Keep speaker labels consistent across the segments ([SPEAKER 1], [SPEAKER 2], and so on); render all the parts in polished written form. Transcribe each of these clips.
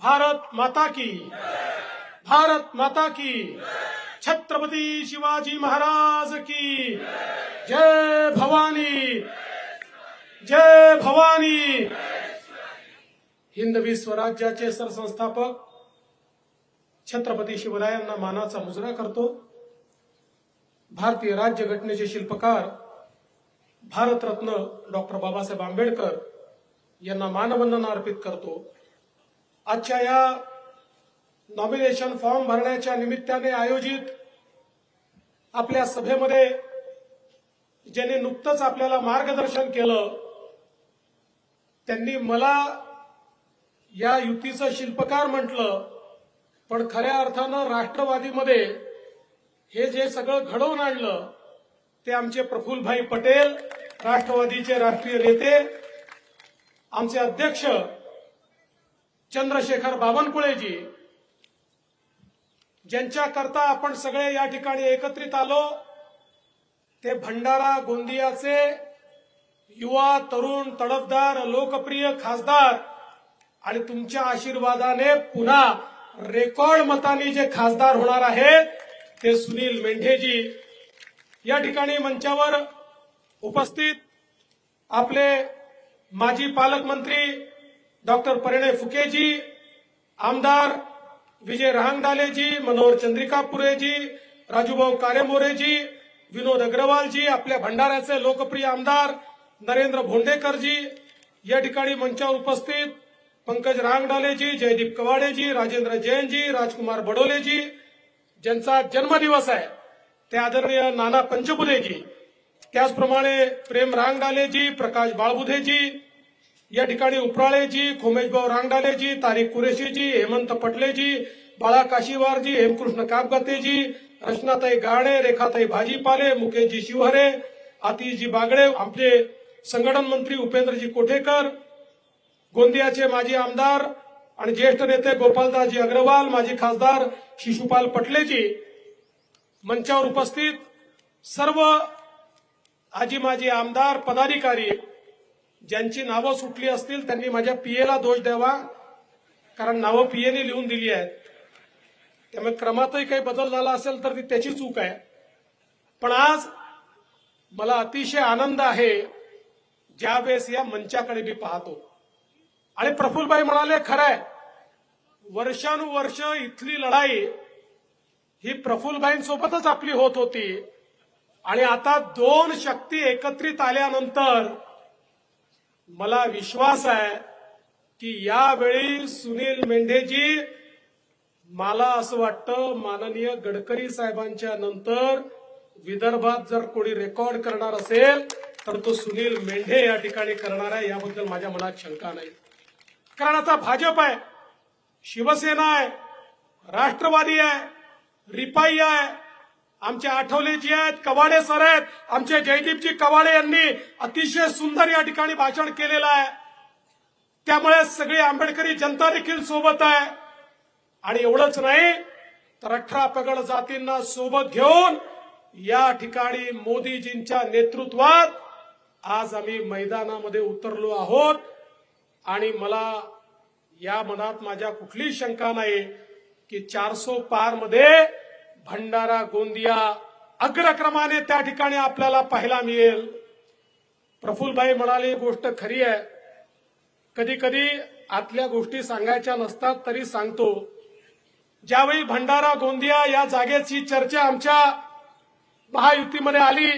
[SPEAKER 1] भारत माता की, भारत माता की, छत्रपति शिवाजी महाराज की जय भवानी, जय भवानी। हिंदवी स्वराज्याचे सरसंस्थापक छत्रपती शिवरायांना मानाचा मुजरा करतो। भारतीय राज्यघटनेचे शिल्पकार भारतरत्न डॉक्टर बाबासाहेब आंबेडकर यांना मानवंदना अर्पित करतो। आजच्या या नॉमिनेशन फॉर्म भरण्याच्या निमित्ताने आयोजित आपल्या सभेमध्ये ज्यांनी नुकतंच आपल्याला मार्गदर्शन केलं त्यांनी मला या युतीचं शिल्पकार म्हटलं, पण खऱ्या अर्थानं राष्ट्रवादीमध्ये हे जे सगळं घडवून आणलं ते आमचे प्रफुल्लभाई पटेल, राष्ट्रवादीचे राष्ट्रीय नेते, आमचे अध्यक्ष चंद्रशेखर बावनकुळेजी, ज्यांच्याकरता आपण सगळे या ठिकाणी एकत्रित आलो ते भंडारा गोंदियाचे युवा, तरुण, तडफदार, लोकप्रिय खासदार आणि तुमच्या आशीर्वादाने पुन्हा रेकॉर्ड मतांनी जे खासदार होणार आहेत ते सुनील मेंढेजी। या ठिकाणी मंचावर उपस्थित आपले माजी पालकमंत्री डॉक्टर परिणय फुकेजी, आमदार विजय रहांगडालेजी, मनोहर चंद्रिकापुरेजी, राजूभाऊ कारेमोरेजी, विनोद अग्रवालजी, आपल्या भंडाऱ्याचे लोकप्रिय आमदार नरेंद्र भोंडेकरजी, या ठिकाणी मंचावर उपस्थित पंकज रहांगडालेजी, जयदीप कवाडेजी, राजेंद्र जैनजी, राजकुमार बडोलेजी, ज्यांचा जन्मदिवस आहे ते आदरणीय नाना पंचबुधेजी, त्याचप्रमाणे प्रेम रहांगडालेजी, प्रकाश बाळबुधेजी, या ठिकाणी उपराळेजी, खोमेशभाऊ रहांगडालेजी, तारिक कुरेशीजी, हेमंत पटलेजी, बाळा काशीवारजी, हेमकृष्ण कापगतेजी, रचनाताई गाणे, रेखाताई भाजीपाले, मुकेशजी शिवहरे, आतिशजी बागडे, आपले संघटन मंत्री उपेंद्रजी कोठेकर, गोंदियाचे माजी आमदार आणि ज्येष्ठ नेते गोपालदासजी अग्रवाल, माजी खासदार शिशुपाल पटलेजी, मंचावर उपस्थित सर्व आजी माजी आमदार, पदाधिकारी, ज्यांची नावं सुटली असतील त्यांनी माझ्या पीएला दोष द्यावा, कारण नावं पीएने लिहून दिली आहेत, त्यामुळे क्रमातही काही बदल झाला असेल तर ती त्याची चूक आहे। पण आज मला अतिशय आनंद आहे ज्यावेळेस या मंचाकडे मी पाहतो आणि प्रफुल्लभाई म्हणाले खरंय, वर्षानुवर्ष इथली लढाई ही प्रफुल्लभाईंसोबतच आपली होत होती आणि आता दोन शक्ती एकत्रित आल्यानंतर मला विश्वास आहे की यावेळी सुनील मेंढेजी, मला असं वाटतं माननीय गडकरी साहेबांच्या नंतर विदर्भात जर कोणी रेकॉर्ड करणार असेल तर तो सुनील मेंढे या ठिकाणी करणार आहे, याबद्दल माझ्या मनात शंका नाही। कारण आता भाजप आहे, शिवसेना आहे, राष्ट्रवादी आहे, रिपाई आहे, आमचे आठवलेजी आहेत, कवाडे सर आहेत, आमचे जयदीपजी कवाडे यांनी अतिशय सुंदर या ठिकाणी भाषण केलेलं आहे। त्यामुळे सगळी आंबेडकरी जनता देखील सोबत आहे आणि एवढंच नाही तर 18 पगड जातींना सोबत घेऊन या ठिकाणी मोदीजींच्या नेतृत्वात आज आम्ही मैदानामध्ये उतरलो आहोत आणि मला या मनात माझ्या कुठलीही शंका नाही की 400 पार मध्ये भंडारा गोंदिया अग्रक्रमाने त्या ठिकाणी आपल्याला पाहायला मिळेल। प्रफुल्लभाई म्हणाले गोष्ट खरी आहे, कधी कधी आतल्या गोष्टी सांगायच्या नसतात तरी सांगतो। ज्यावेळी भंडारा गोंदिया या जागेची चर्चा आमच्या महायुतीमध्ये आली,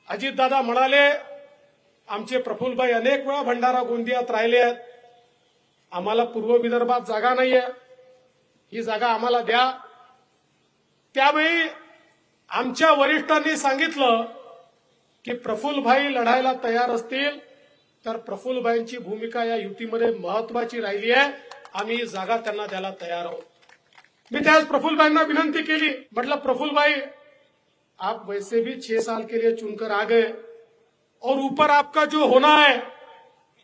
[SPEAKER 1] अजितदादा म्हणाले आमचे प्रफुल्लभाई अनेक वेळा भंडारा गोंदियात राहिले आहेत, आम्हाला पूर्व विदर्भात जागा नाहीये, ही जागा आम्हाला द्या। त्यावेळी आमच्या वरिष्ठांनी सांगितलं की प्रफुल्लभाई लढायला तयार असतील तर प्रफुल्लभाईंची भूमिका या युतीमध्ये महत्वाची राहिली आहे, आम्ही ही जागा त्यांना द्यायला तयार आहोत। मी त्यावेळेस प्रफुल्लभाईंना विनंती केली, म्हटलं प्रफुल्लभाई आप वैसे भी 6 साल के लिए चुनकर आ गए और ऊपर आपका जो होना है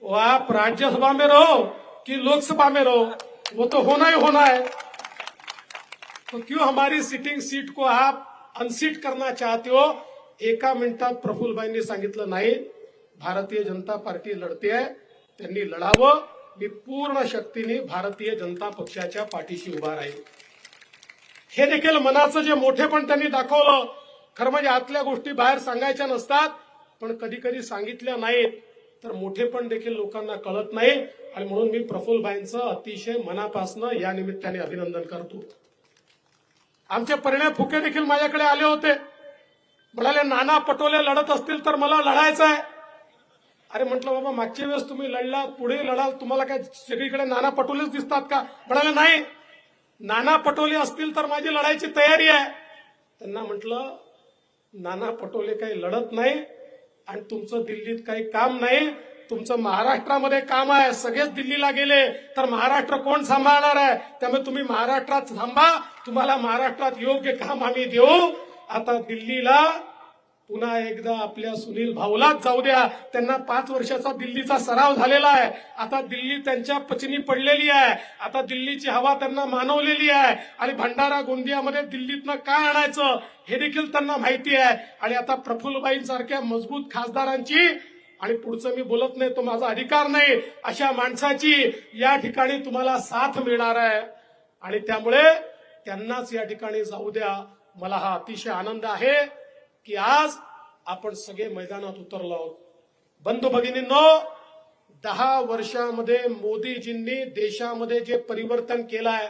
[SPEAKER 1] वो आप राज्यसभा में रहो कि लोकसभा में रहो, वो तो होना ही होना है, तो क्यों हमारी सिटिंग सीट को आप अनसीट करना चाहते हो। एका मिनिटात प्रफुल्लभाईंनी सांगितलं नाही, भारतीय जनता पार्टी लढते आहे, त्यांनी लढावं, मी पूर्ण शक्तीने भारतीय जनता पक्षाच्या पाठीशी उभा राहील. हे देखील मनाचं जे मोठेपण त्यांनी दाखवलं. खरं म्हणजे आतल्या गोष्टी बाहेर सांगायच्या नसतात, पण कधी कधी सांगितल्या नाहीत तर मोठेपण देखील लोकांना कळत नाही. आणि म्हणून मी प्रफुल्लभाईंचं अतिशय मनापासून या निमित्ताने अभिनंदन करतो. आमचे परिणय फुके देखील माझ्याकडे आले होते. म्हणाले नाना पटोले लढत असतील तर मला लढायचं आहे. अरे म्हटलं बाबा मागच्या वेळेस तुम्ही लढलात, पुढे लढाल, तुम्हाला काय सगळीकडे नाना पटोलेच दिसतात का? म्हणाले नाही, नाना पटोले असतील तर माझी लढायची तयारी आहे. त्यांना म्हटलं नाना पटोले काही लढत नाही आणि तुमचं दिल्लीत काही काम नाही, तुमचं महाराष्ट्रामध्ये काम आहे. सगळेच दिल्लीला गेले तर महाराष्ट्र कोण सांभाळणार आहे? त्यामुळे तुम्ही महाराष्ट्रात थांबा, तुम्हाला महाराष्ट्रात योग्य काम आम्ही देऊ. आता दिल्लीला पुन्हा एकदा आपल्या सुनील भाऊलाच जाऊ द्या. त्यांना 5 वर्षाचा दिल्लीचा सराव झालेला आहे. आता दिल्ली त्यांच्या पचनी पडलेली आहे. आता दिल्लीची हवा त्यांना मानवलेली आहे. आणि भंडारा गोंदियामध्ये दिल्लीतनं काय आणायचं हे देखील त्यांना माहिती आहे. आणि आता प्रफुल्लभाईंसारख्या मजबूत खासदारांची, आणि पुढचं मी बोलत नाही, तो माझा अधिकार नाही, अशा माणसाची या ठिकाणी तुम्हाला साथ मिळणार आहे. आणि त्यामुळे त्यांनाच या ठिकाणी जाऊ द्या. मला हा अतिशय आनंद आहे की आज आपण सगळे मैदानात उतरलो आहोत. बंधू भगिनींनो, 10 वर्षामध्ये मोदीजींनी देशामध्ये जे परिवर्तन केलं आहे,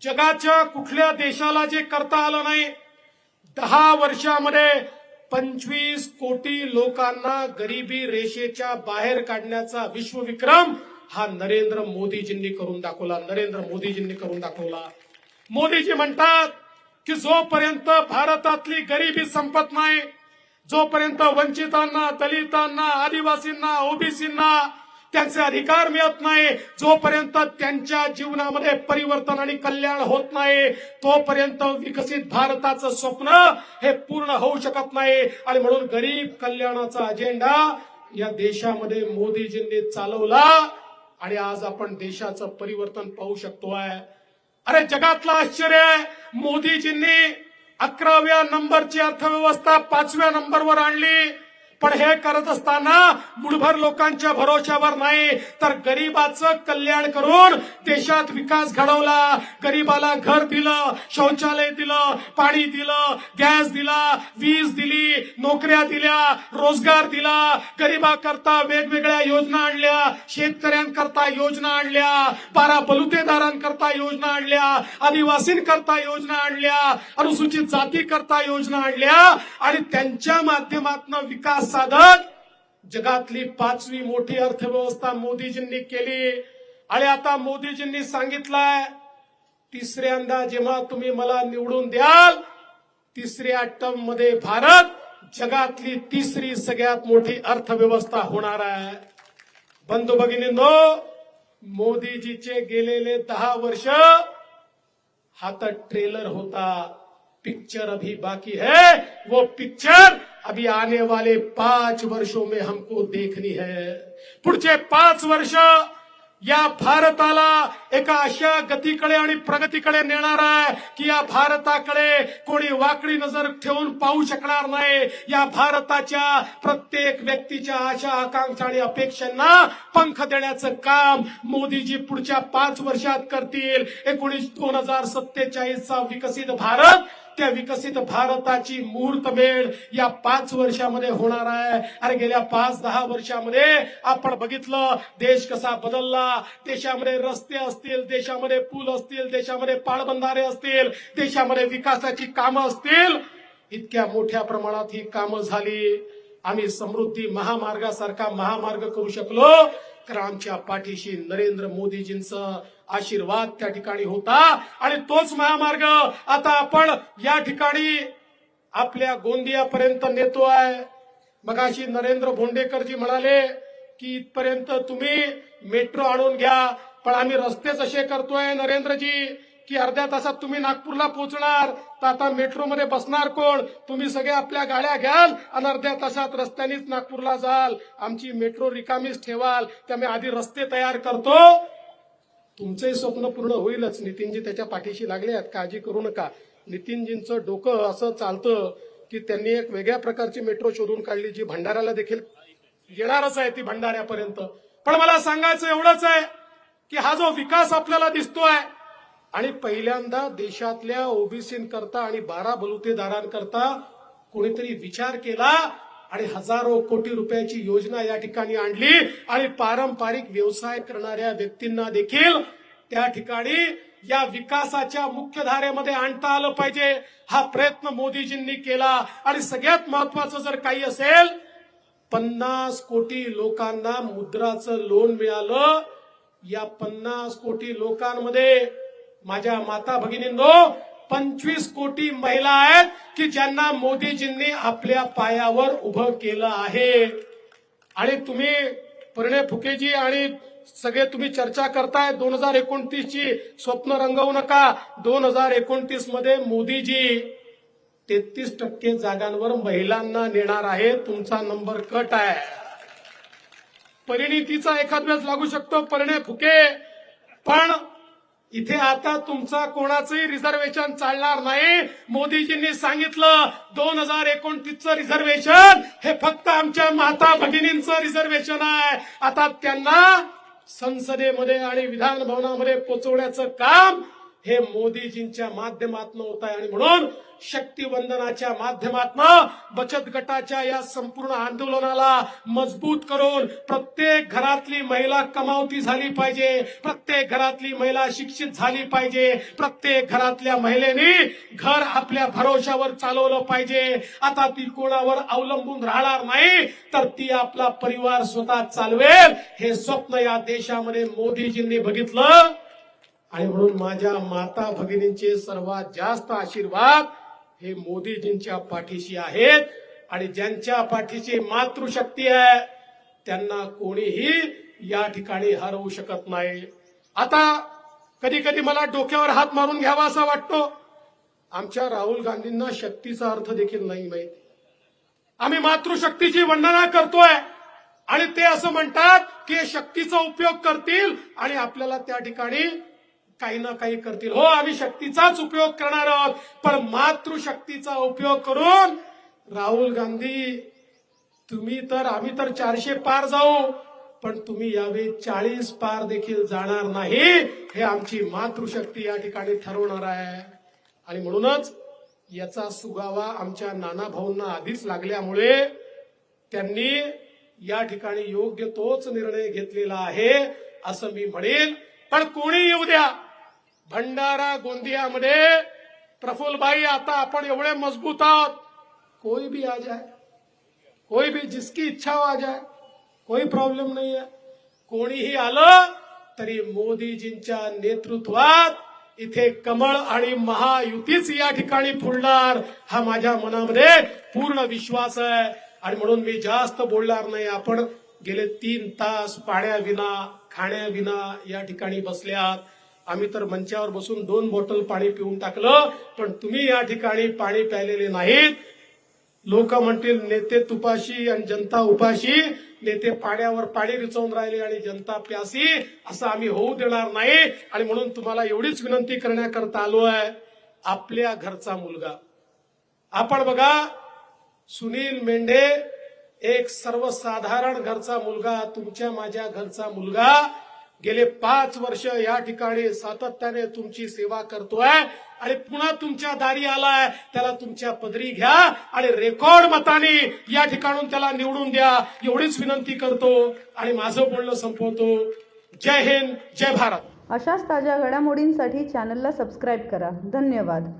[SPEAKER 1] जगाच्या कुठल्या देशाला जे करता आलं नाही. 10 वर्षामध्ये 25 कोटी लोकांना गरिबी रेषेच्या बाहेर काढण्याचा विश्वविक्रम हा नरेंद्र मोदीजींनी करून दाखवला. नरेंद्र मोदीजींनी करून दाखवला. मोदीजी म्हणतात की जोपर्यंत भारतातली गरिबी संपत नाही, जोपर्यंत वंचितांना, दलितांना, आदिवासींना, ओबीसींना त्यांचे अधिकार मिळत नाही, जोपर्यंत त्यांच्या जीवनामध्ये परिवर्तन आणि कल्याण होत नाही, तोपर्यंत विकसित भारताचं स्वप्न हे पूर्ण होऊ शकत नाही. आणि म्हणून गरीब कल्याणाचा अजेंडा या देशामध्ये मोदीजींनी चालवला आणि आज आपण देशाचं परिवर्तन पाहू शकतोय. अरे जगातलं आश्चर्य आहे, मोदीजींनी 11व्या नंबरची अर्थव्यवस्था 5व्या नंबरवर आणली. पण हे करत असताना मुठभर लोकांच्या भरोश्यावर नाही, तर गरीबाचं कल्याण करून देशात विकास घडवला. गरीबाला घर दिलं, शौचालय दिलं, पाणी दिलं, गॅस दिला, वीज दिली, नोकऱ्या दिल्या, रोजगार दिला. गरीबाकरता वेगवेगळ्या योजना आणल्या, शेतकऱ्यांकरता योजना आणल्या, 12 बलुतेदारांकरता योजना आणल्या, आदिवासींकरता योजना आणल्या, अनुसूचित जातीकरता योजना आणल्या. आणि त्यांच्या माध्यमातून विकास साधत जगातली 5वी मोठी अर्थव्यवस्था मोदीजींनी केली. आणि आता मोदीजींनी सांगितलंय, तिसऱ्यांदा जेव्हा तुम्ही मला निवडून द्याल, 3ऱ्या टर्म मध्ये भारत जगातली 3री सगळ्यात मोठी अर्थव्यवस्था होणार आहे. बंधू भगिनींनो, मोदीजीचे गेलेले 10 वर्ष हा तर ट्रेलर होता. पिक्चर अभी बाकी है, वो पिक्चर अभी आने वाले 5 वर्षों में हमको देखनी है. पुढचे 5 वर्ष या भारताला एका अशा गतीकडे आणि प्रगतीकडे नेणार आहे की या भारताकडे कोणी वाकडी नजर ठेवून पाहू शकणार नाही. या भारताच्या प्रत्येक व्यक्तीच्या आशा, आकांक्षा आणि अपेक्षांना पंख देण्याचं काम मोदीजी पुढच्या 5 वर्षात करतील. 2047चा विकसित भारत, त्या विकसित भारताची मुहूर्तमेढ या 5 वर्षामध्ये होणार आहे. अरे गेल्या 5-10 वर्षामध्ये आपण बघितलं देश कसा बदलला. देशामध्ये रस्ते असतील, देशामध्ये पूल असतील, देशामध्ये पाटबंधारे असतील, देशामध्ये विकासाची कामं असतील, इतक्या मोठ्या प्रमाणात ही कामं झाली. आम्ही समृद्धी महामार्गासारखा महामार्ग करू शकलो तर आमच्या पाठीशी नरेंद्र मोदीजींचं आशीर्वाद त्या ठिकाणी होता. आणि तोच महामार्ग आता आपण या ठिकाणी आपल्या गोंदियापर्यंत नेतोय. मगाशी नरेंद्र भोंडेकरजी म्हणाले की इथपर्यंत तुम्ही मेट्रो आणून घ्या, पण आम्ही रस्तेच असे करतोय नरेंद्रजी की अर्ध्या तासात तुम्ही नागपूरला पोहोचणार. तर आता मेट्रोमध्ये बसणार कोण? तुम्ही सगळे आपल्या गाड्या घ्याल आणि अर्ध्या तासात रस्त्यानेच नागपूरला जाल. आमची मेट्रो रिकामीच ठेवाल. त्यामुळे आधी रस्ते तयार करतो. तुमचंही स्वप्न पूर्ण होईलच. नितीनजी त्याच्या पाठीशी लागले आहेत, काळजी करू नका. नितीनजींचं डोकं असं चालतं की त्यांनी एक वेगळ्या प्रकारची मेट्रो शोधून काढली जी भंडाऱ्याला देखील येणारच आहे, ती भंडाऱ्यापर्यंत. पण मला सांगायचं एवढंच आहे की हा जो विकास आपल्याला दिसतोय आणि पहिल्यांदा देशातल्या ओबीसींकरता आणि 12 बलुतेदारांकरता कोणीतरी विचार केला आणि हजारो कोटी रुपयाची योजना या ठिकाणी आणली आणि पारंपरिक व्यवसाय करणाऱ्या व्यक्तींना देखील त्या ठिकाणी या विकासाच्या मुख्यधारेमध्ये आणता आलं पाहिजे, हा प्रयत्न मोदीजींनी केला. आणि सगळ्यात महत्वाचं जर काही असेल, 50 कोटी लोकांना मुद्राचं लोन मिळालं. या 50 कोटी लोकांमध्ये माझ्या माता भगिनींनो 25 कोटी महिला आहेत की ज्यांना मोदीजींनी आपल्या पायावर उभं केलं आहे. आणि तुम्ही परिणय फुकेजी आणि सगळे तुम्ही चर्चा करताय 2029 ची, स्वप्न रंगवू नका. 2029 मध्ये मोदीजी 33% जागांवर महिलांना नेणार आहे. तुमचा नंबर कट आहे. परिणितीचा एखाद वेळेस लागू शकतो परिणय फुके, पण इथे आता तुमचा कोणाचंही रिझर्वेशन चालणार नाही. मोदीजींनी सांगितलं 2029चं रिझर्वेशन हे फक्त आमच्या माता भगिनींचं रिझर्वेशन आहे. आता त्यांना संसदेमध्ये आणि विधान भवनामध्ये पोहोचवण्याचं काम हे मोदीजींच्या माध्यमातून होत आहे. आणि म्हणून शक्तीवंदनाच्या माध्यमातून बचत गटाच्या या संपूर्ण आंदोलनाला मजबूत करून प्रत्येक घरातली महिला कमावती झाली पाहिजे, प्रत्येक घरातली महिला शिक्षित झाली पाहिजे, प्रत्येक घरातल्या महिलेनी घर आपल्या भरोशावर चालवलं पाहिजे. आता ती कोणावर अवलंबून राहणार नाही, तर ती आपला परिवार स्वतः चालवेल. हे स्वप्न या देशामध्ये मोदीजींनी बघितलं. आणि म्हणून माझ्या माता भगिनींचे सर्वात जास्त आशीर्वाद हे मोदीजींच्या पाठीशी आहेत. आणि ज्यांच्या पाठीशी मातृशक्ती आहे त्यांना कोणीही या ठिकाणी हरवू शकत नाही. आता कधी कधी मला डोक्यावर हात मारून घ्यावा असा वाटतो. आमच्या राहुल गांधींना शक्तीचा अर्थ देखील नाही माहिती. आम्ही मातृशक्तीची वंदना करतोय आणि ते असं म्हणतात की शक्तीचा उपयोग करतील आणि आपल्याला त्या ठिकाणी काही ना काही करतील. हो, आम्ही शक्तीचाच उपयोग करणार आहोत, पण मातृशक्तीचा उपयोग करून राहुल गांधी आम्ही तर 400 पार जाऊ, पण तुम्ही यावेळी 40 पार देखील जाणार नाही. हे आमची मातृशक्ती या ठिकाणी ठरवणार आहे. आणि म्हणूनच याचा सुगावा आमच्या नाना भाऊंना आधीच लागल्यामुळे त्यांनी या ठिकाणी योग्य तोच निर्णय घेतलेला आहे असं मी म्हणेल. पण कोणी येऊ द्या, भंडारा गोंदियामध्ये प्रफुल्लभाई आता आपण एवढे मजबूत आहोत, कोई भी आ जाए, कोई भी जिसकी इच्छा हो आ जाए, कोई प्रॉब्लेम नहीं है. कोणीही आलं तरी मोदीजींच्या नेतृत्वात इथे कमळ आणि महायुतीच या ठिकाणी फुलणार, हा माझ्या मनामध्ये पूर्ण विश्वास आहे. आणि म्हणून मी जास्त बोलणार नाही. आपण गेले 3 तास पाण्याविना खाण्याविना या ठिकाणी बसल्यात. आम्ही तर मंचावर बसून 2 बॉटल पाणी पिऊन टाकलं, पण तुम्ही या ठिकाणी पाणी प्यायलेले नाहीत. लोक म्हणतील नेते तुपाशी आणि जनता उपाशी, नेते पाण्यावर पाणी रिचवून राहिले आणि जनता प्यासी, असं आम्ही होऊ देणार नाही. आणि म्हणून तुम्हाला एवढीच विनंती करण्याकरता आलो आहे, आपल्या घरचा मुलगा आपण बघा. सुनील मेंढे एक सर्वसाधारण घरचा मुलगा, तुमच्या माझ्या घरचा मुलगा गेले 5 वर्ष या ठिकाणी सातत्याने तुमची सेवा करतोय आणि पुन्हा तुमच्या दारी आलाय. त्याला तुमच्या पदरी घ्या आणि रेकॉर्ड मताने या ठिकाणून त्याला निवडून द्या, एवढीच विनंती करतो आणि माझं बोलणं संपवतो. जय हिंद, जय भारत.
[SPEAKER 2] अशाच ताज्या घडामोडींसाठी चॅनलला सबस्क्राईब करा. धन्यवाद.